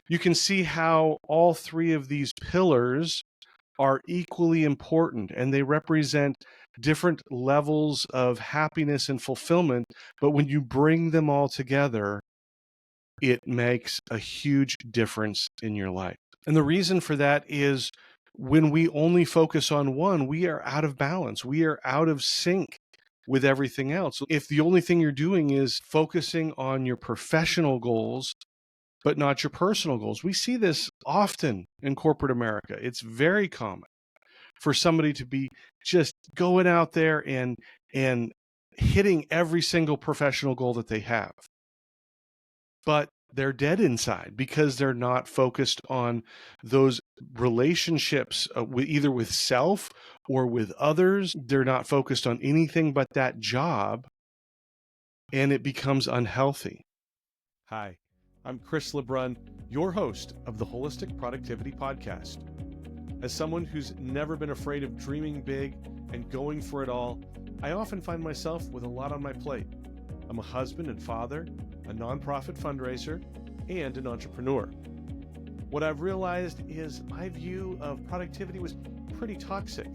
You can see how all three of these pillars are equally important, and they represent different levels of happiness and fulfillment. But when you bring them all together, it makes a huge difference in your life. And the reason for that is when we only focus on one, we are out of balance. We are out of sync with everything else. If the only thing you're doing is focusing on your professional goals, but not your personal goals, we see this often in corporate America. It's very common for somebody to be just going out there and hitting every single professional goal that they have. But they're dead inside because they're not focused on those relationships either with self or with others. They're not focused on anything but that job, and it becomes unhealthy. Hi, I'm Chris LeBrun, your host of the Wholistic Productivity Podcast. As someone who's never been afraid of dreaming big and going for it all, I often find myself with a lot on my plate. I'm a husband and father, a nonprofit fundraiser, and an entrepreneur. What I've realized is my view of productivity was pretty toxic.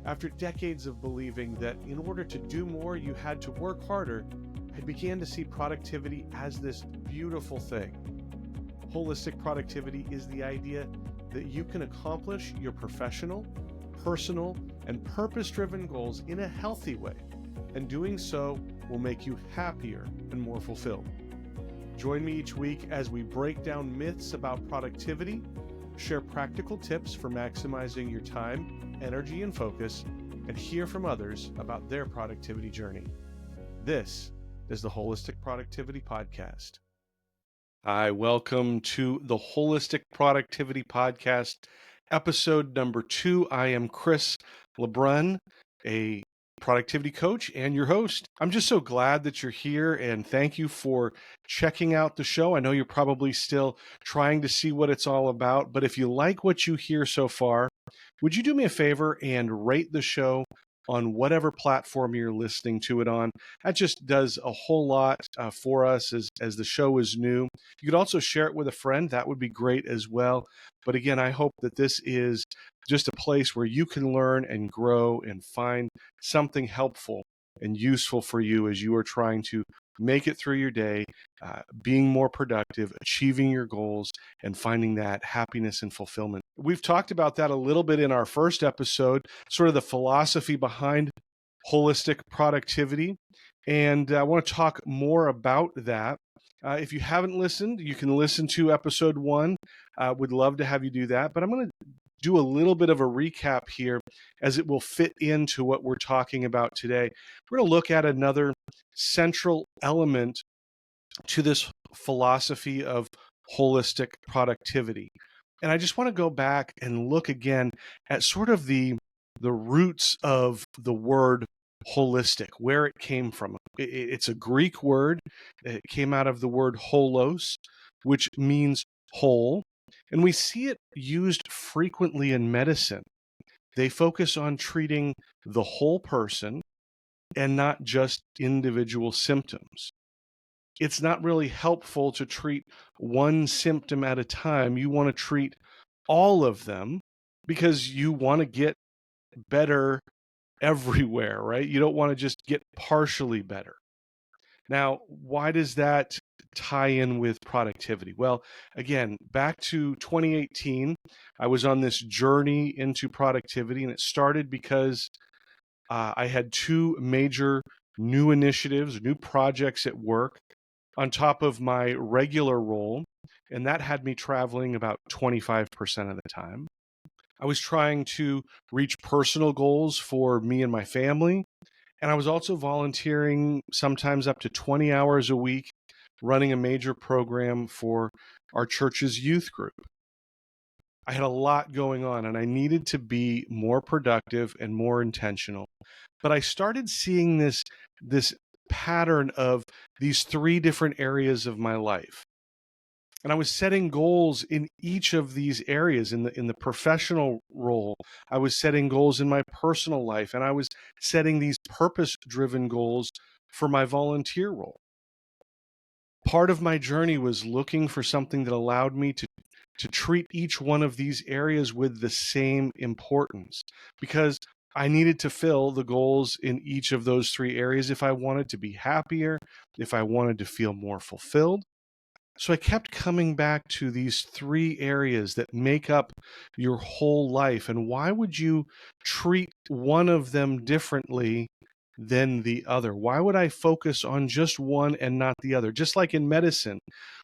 After decades of believing that in order to do more, you had to work harder, I began to see productivity as this beautiful thing. Holistic productivity is the idea that you can accomplish your professional, personal, and purpose-driven goals in a healthy way, and doing so will make you happier and more fulfilled. Join me each week as we break down myths about productivity, share practical tips for maximizing your time, energy, and focus, and hear from others about their productivity journey. This is the Holistic Productivity Podcast. Hi, welcome to the Holistic Productivity Podcast, episode number 2. I am Chris LeBrun, a productivity coach and your host. I'm just so glad that you're here, and thank you for checking out the show. I know you're probably still trying to see what it's all about, but if you like what you hear so far, would you do me a favor and rate the show on whatever platform you're listening to it on? That just does a whole lot for us as the show is new. You could also share it with a friend. That would be great as well. But again, I hope that this is just a place where you can learn and grow and find something helpful and useful for you as you are trying to make it through your day, being more productive, achieving your goals, and finding that happiness and fulfillment. We've talked about that a little bit in our first episode, sort of the philosophy behind holistic productivity. And I want to talk more about that. If you haven't listened, you can listen to episode 1. Would love to have you do that. But I'm going to do a little bit of a recap here as it will fit into what we're talking about today. We're going to look at another central element to this philosophy of holistic productivity. And I just want to go back and look again at sort of the roots of the word holistic, where it came from. It's a Greek word. It came out of the word holos, which means whole. And we see it used frequently in medicine. They focus on treating the whole person and not just individual symptoms. It's not really helpful to treat one symptom at a time. You want to treat all of them because you want to get better everywhere, right? You don't want to just get partially better. Now, why does that tie in with productivity? Well, again, back to 2018, I was on this journey into productivity, and it started because I had 2 major new initiatives, new projects at work on top of my regular role, and that had me traveling about 25% of the time. I was trying to reach personal goals for me and my family, and I was also volunteering sometimes up to 20 hours a week running a major program for our church's youth group. I had a lot going on, and I needed to be more productive and more intentional. But I started seeing this pattern of these 3 different areas of my life. And I was setting goals in each of these areas. In the professional role, I was setting goals in my personal life, and I was setting these purpose-driven goals for my volunteer role. Part of my journey was looking for something that allowed me to treat each one of these areas with the same importance, because I needed to fill the goals in each of those three areas if I wanted to be happier, if I wanted to feel more fulfilled. So I kept coming back to these three areas that make up your whole life. And why would you treat one of them differently than the other? Why would I focus on just one and not the other? Just like in medicine,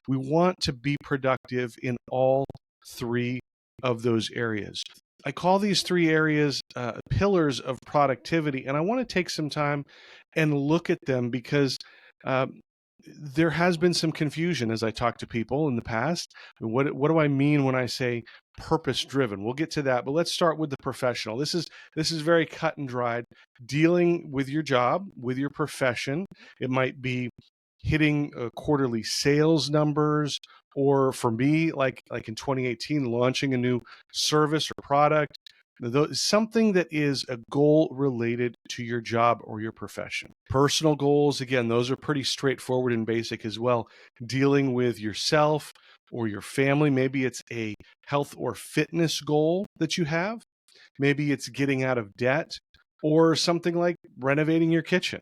we want to be productive in all three of those areas. I call these three areas pillars of productivity. And I want to take some time and look at them because there has been some confusion as I talk to people in the past. What do I mean when I say purpose driven? We'll get to that, but let's start with the professional. This is very cut and dried. Dealing with your job, with your profession. It might be hitting quarterly sales numbers, or for me, like in 2018, launching a new service or product. Something that is a goal related to your job or your profession. Personal goals, again, those are pretty straightforward and basic as well. Dealing with yourself or your family. Maybe it's a health or fitness goal that you have. Maybe it's getting out of debt, or something like renovating your kitchen.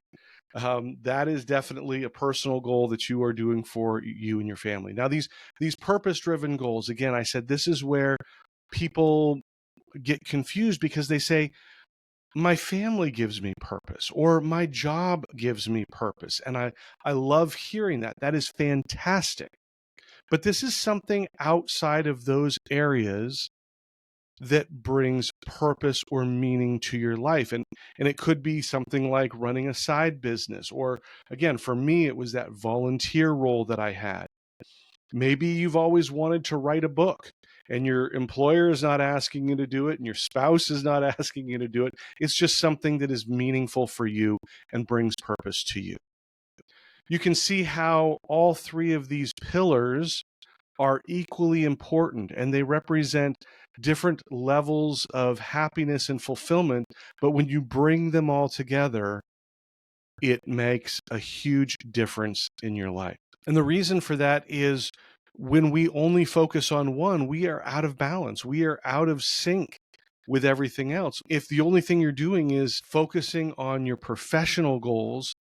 That is definitely a personal goal that you are doing for you and your family. Now, these purpose-driven goals, again, I said this is where people get confused because they say, my family gives me purpose, or my job gives me purpose. And I love hearing that. That is fantastic. But this is something outside of those areas that brings purpose or meaning to your life. And it could be something like running a side business, or again, for me, it was that volunteer role that I had. Maybe you've always wanted to write a book and your employer is not asking you to do it and your spouse is not asking you to do it. It's just something that is meaningful for you and brings purpose to you. You can see how all three of these pillars are equally important, and they represent different levels of happiness and fulfillment. But when you bring them all together, it makes a huge difference in your life. And the reason for that is when we only focus on one, we are out of balance. We are out of sync with everything else. If the only thing you're doing is focusing on your professional goals,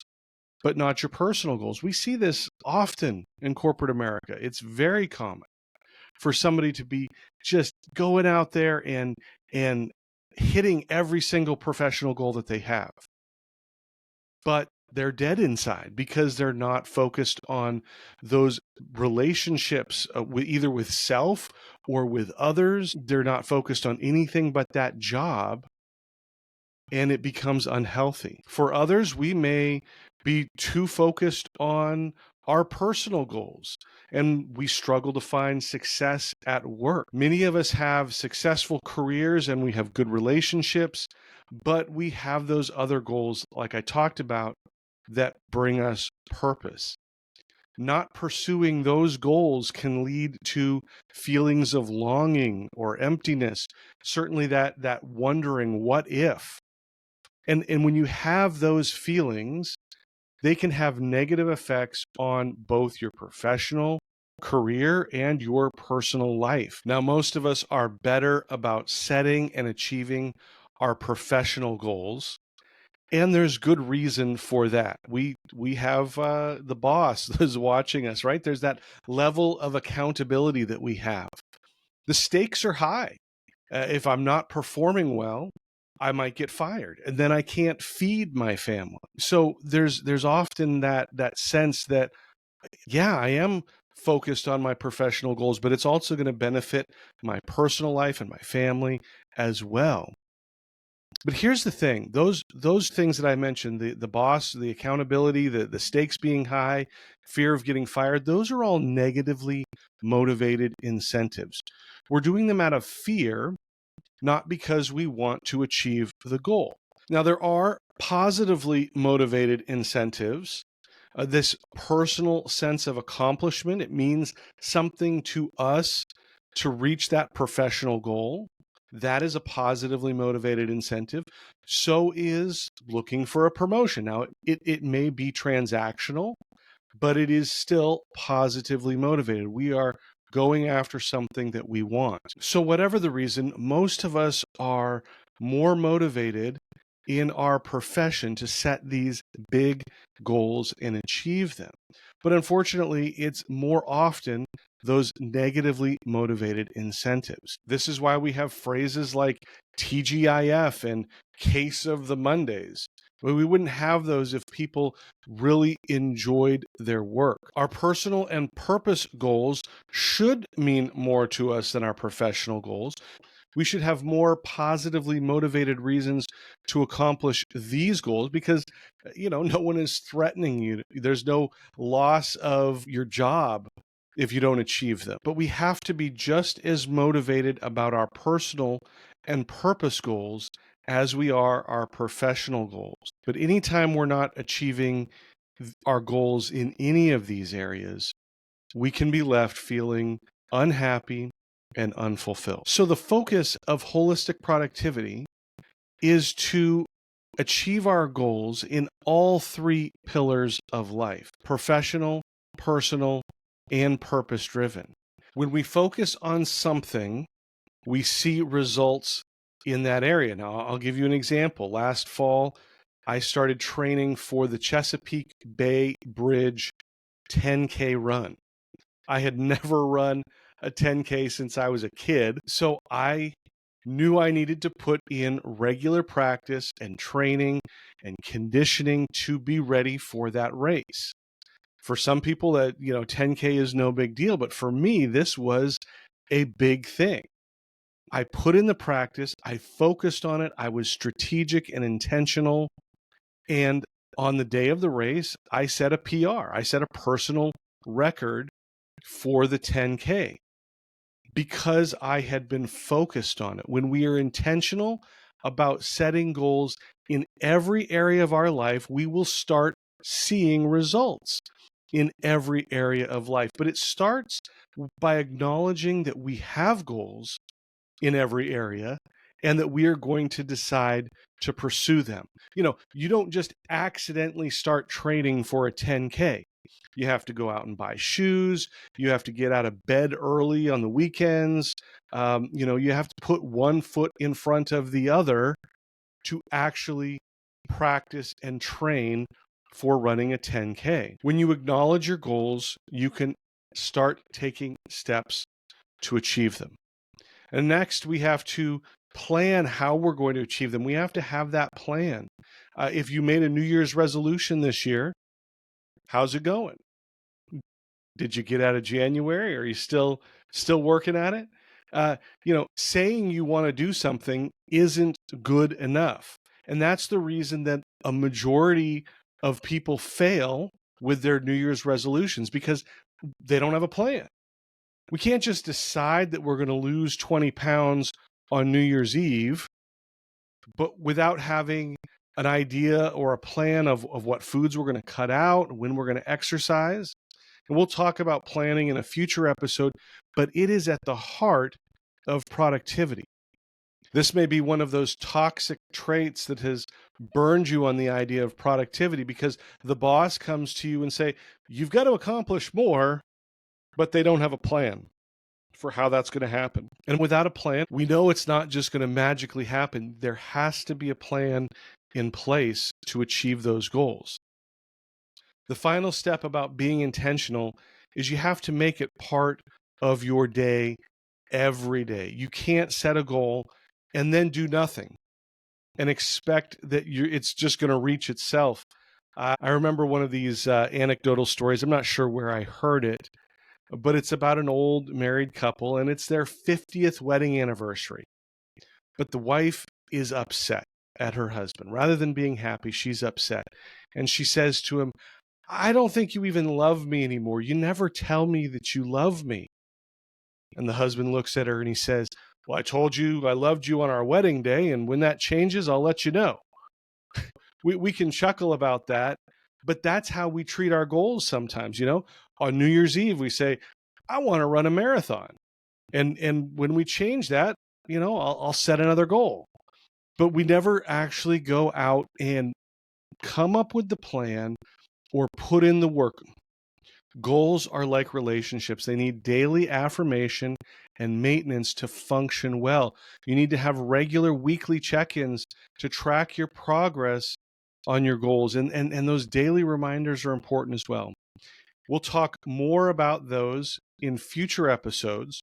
but not your personal goals, we see this often in corporate America. It's very common for somebody to be just going out there and hitting every single professional goal that they have. But they're dead inside because they're not focused on those relationships either with self or with others. They're not focused on anything but that job, and it becomes unhealthy. For others, we may be too focused on our personal goals, and we struggle to find success at work. Many of us have successful careers and we have good relationships, but we have those other goals, like I talked about, that bring us purpose. Not pursuing those goals can lead to feelings of longing or emptiness, certainly that wondering, what if? And when you have those feelings, they can have negative effects on both your professional career and your personal life. Now, most of us are better about setting and achieving our professional goals, and there's good reason for that. We have the boss that's watching us, right? There's that level of accountability that we have. The stakes are high. If I'm not performing well, I might get fired, and then I can't feed my family. So there's often that sense that, yeah, I am focused on my professional goals, but it's also going to benefit my personal life and my family as well. But here's the thing, those things that I mentioned, the boss, the accountability, the stakes being high, fear of getting fired, those are all negatively motivated incentives. We're doing them out of fear, not because we want to achieve the goal. Now, there are positively motivated incentives. This personal sense of accomplishment, it means something to us to reach that professional goal. That is a positively motivated incentive. So is looking for a promotion. Now, it may be transactional, but it is still positively motivated. We are going after something that we want. So whatever the reason, most of us are more motivated in our profession to set these big goals and achieve them. But unfortunately, it's more often those negatively motivated incentives. This is why we have phrases like TGIF and case of the Mondays. Well, we wouldn't have those if people really enjoyed their work. Our personal and purpose goals should mean more to us than our professional goals. We should have more positively motivated reasons to accomplish these goals because, no one is threatening you. There's no loss of your job if you don't achieve them. But we have to be just as motivated about our personal and purpose goals as we are our professional goals. But anytime we're not achieving our goals in any of these areas, we can be left feeling unhappy and unfulfilled. So the focus of holistic productivity is to achieve our goals in all three pillars of life: professional, personal, and purpose-driven. When we focus on something, we see results in that area. Now, I'll give you an example. Last fall, I started training for the Chesapeake Bay Bridge 10K run. I had never run a 10K since I was a kid, so I knew I needed to put in regular practice and training and conditioning to be ready for that race. For some people, that 10K is no big deal, but for me, this was a big thing. I put in the practice, I focused on it, I was strategic and intentional, and on the day of the race, I set a PR. I set a personal record for the 10K because I had been focused on it. When we are intentional about setting goals in every area of our life, we will start seeing results in every area of life. But it starts by acknowledging that we have goals in every area and that we are going to decide to pursue them. You don't just accidentally start training for a 10K. You have to go out and buy shoes. You have to get out of bed early on the weekends. You have to put one foot in front of the other to actually practice and train for running a 10K. When you acknowledge your goals, you can start taking steps to achieve them. And next, we have to plan how we're going to achieve them. We have to have that plan. If you made a New Year's resolution this year, how's it going? Did you get out of January? Are you still working at it? Saying you want to do something isn't good enough. And that's the reason that a majority of people fail with their New Year's resolutions, because they don't have a plan. We can't just decide that we're going to lose 20 pounds on New Year's Eve, but without having an idea or a plan of what foods we're going to cut out, when we're going to exercise. And we'll talk about planning in a future episode, but it is at the heart of productivity. This may be one of those toxic traits that has burned you on the idea of productivity, because the boss comes to you and say, you've got to accomplish more, but they don't have a plan for how that's going to happen. And without a plan, we know it's not just going to magically happen. There has to be a plan in place to achieve those goals. The final step about being intentional is you have to make it part of your day every day. You can't set a goal and then do nothing and expect that it's just going to reach itself. I remember one of these anecdotal stories. I'm not sure where I heard it, but it's about an old married couple, and it's their 50th wedding anniversary. But the wife is upset at her husband. Rather than being happy, she's upset. And she says to him, I don't think you even love me anymore. You never tell me that you love me. And the husband looks at her and he says, well, I told you I loved you on our wedding day, and when that changes, I'll let you know. We can chuckle about that, but that's how we treat our goals sometimes. On New Year's Eve, we say, I want to run a marathon. And when we change that, I'll set another goal. But we never actually go out and come up with the plan or put in the work. Goals are like relationships. They need daily affirmation and maintenance to function well. You need to have regular weekly check-ins to track your progress on your goals. And those daily reminders are important as well. We'll talk more about those in future episodes.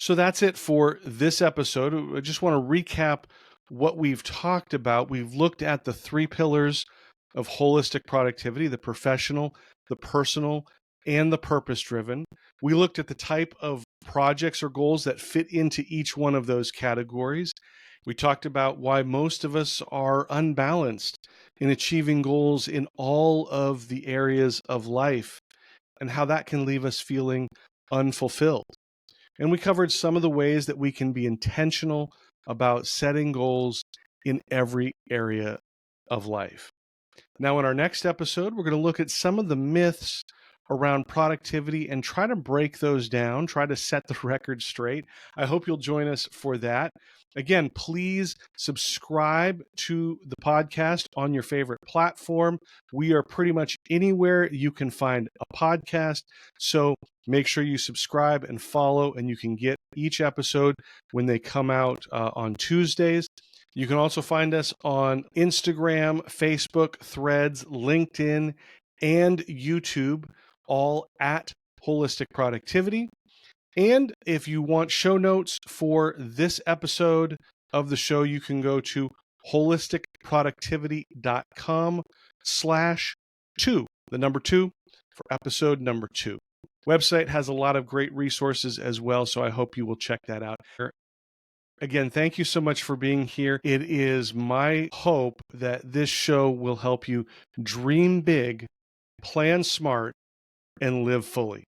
So that's it for this episode. I just want to recap what we've talked about. We've looked at the three pillars of holistic productivity: the professional, the personal, and the purpose-driven. We looked at the type of projects or goals that fit into each one of those categories. We talked about why most of us are unbalanced in achieving goals in all of the areas of life and how that can leave us feeling unfulfilled. And we covered some of the ways that we can be intentional about setting goals in every area of life. Now, in our next episode, we're going to look at some of the myths around productivity and try to break those down, try to set the record straight. I hope you'll join us for that. Again, please subscribe to the podcast on your favorite platform. We are pretty much anywhere you can find a podcast. So make sure you subscribe and follow, and you can get each episode when they come out on Tuesdays. You can also find us on Instagram, Facebook, Threads, LinkedIn, and YouTube, all at Holistic Productivity. And if you want show notes for this episode of the show, you can go to holisticproductivity.com/2, the number 2, for episode number 2. Website has a lot of great resources as well, so I hope you will check that out. Again, thank you so much for being here. It is my hope that this show will help you dream big, plan smart, and live fully.